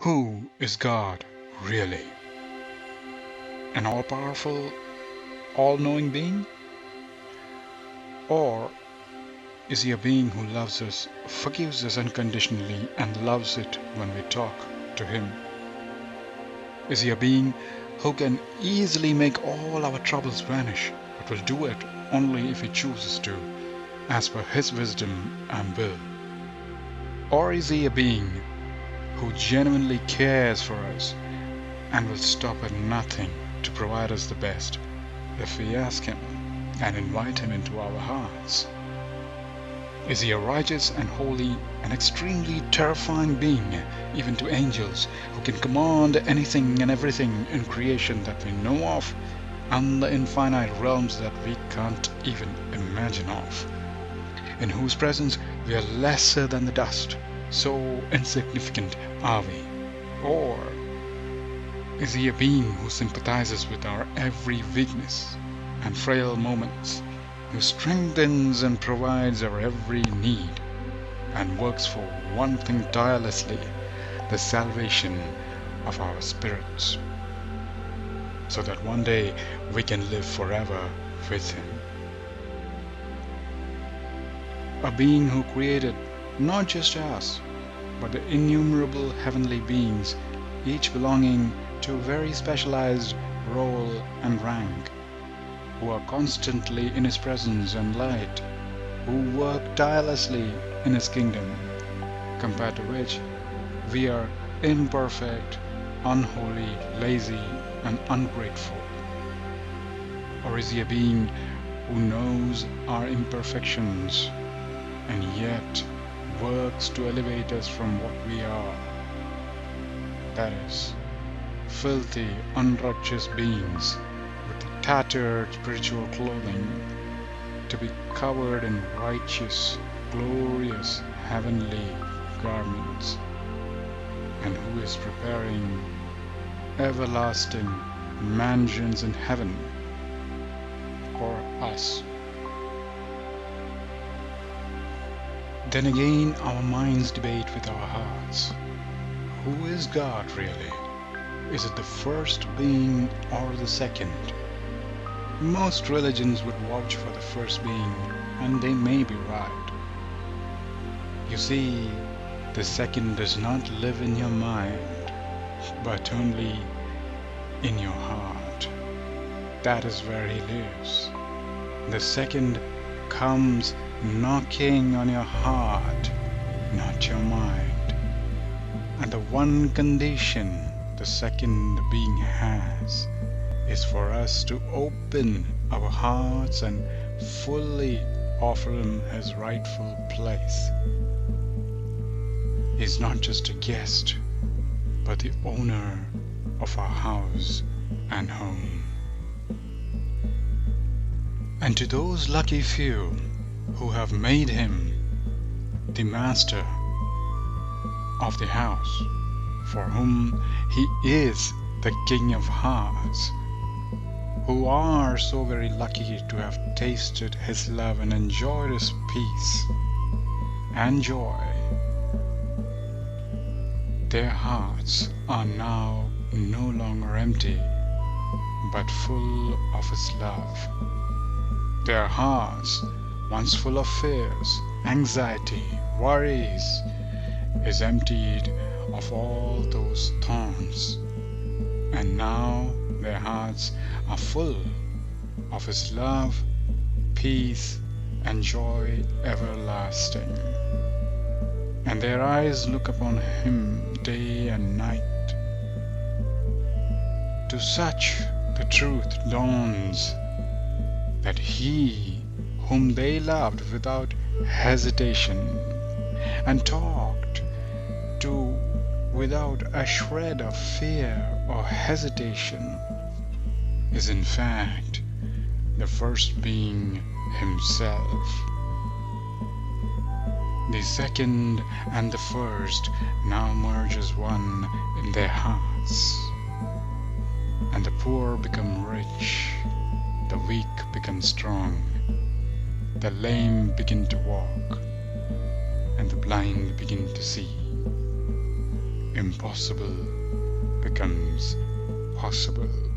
Who is God really? An all-powerful, all-knowing being? Or is he a being who loves us, forgives us unconditionally, and loves it when we talk to him? Is he a being who can easily make all our troubles vanish, but will do it only if he chooses to, as per his wisdom and will? Or is he a being who genuinely cares for us and will stop at nothing to provide us the best if we ask him and invite him into our hearts? Is he a righteous and holy and extremely terrifying being, even to angels, who can command anything and everything in creation that we know of, and the infinite realms that we can't even imagine of, in whose presence we are lesser than the dust, so insignificant are we? Or is he a being who sympathizes with our every weakness and frail moments, who strengthens and provides our every need, and works for one thing tirelessly, the salvation of our spirits, so that one day we can live forever with him? A being who created not just us, but the innumerable heavenly beings, each belonging to a very specialized role and rank, who are constantly in his presence and light, who work tirelessly in his kingdom, compared to which we are imperfect, unholy, lazy, and ungrateful? Or is he a being who knows our imperfections and yet works to elevate us from what we are, that is, filthy, unrighteous beings with tattered spiritual clothing, to be covered in righteous, glorious, heavenly garments, and who is preparing everlasting mansions in heaven for us? Then again our minds debate with our hearts. Who is God really? Is it the first being or the second? Most religions would vouch for the first being, and they may be right. You see, the second does not live in your mind, but only in your heart. That is where he lives. The second comes knocking on your heart, not your mind. And the one condition the second being has is for us to open our hearts and fully offer him his rightful place. He's not just a guest, but the owner of our house and home. And to those lucky few who have made him the master of the house, for whom he is the King of Hearts, who are so very lucky to have tasted his love and enjoyed his peace and joy, their hearts are now no longer empty, but full of his love. Their hearts, once full of fears, anxiety, worries, is emptied of all those thorns, and now their hearts are full of his love, peace, and joy everlasting. And their eyes look upon him day and night. To such the truth dawns that he whom they loved without hesitation and talked to without a shred of fear or hesitation is in fact the first being himself. The second and the first now merge as one in their hearts, and the poor become rich, the weak become strong, the lame begin to walk, and the blind begin to see. impossible becomes possible.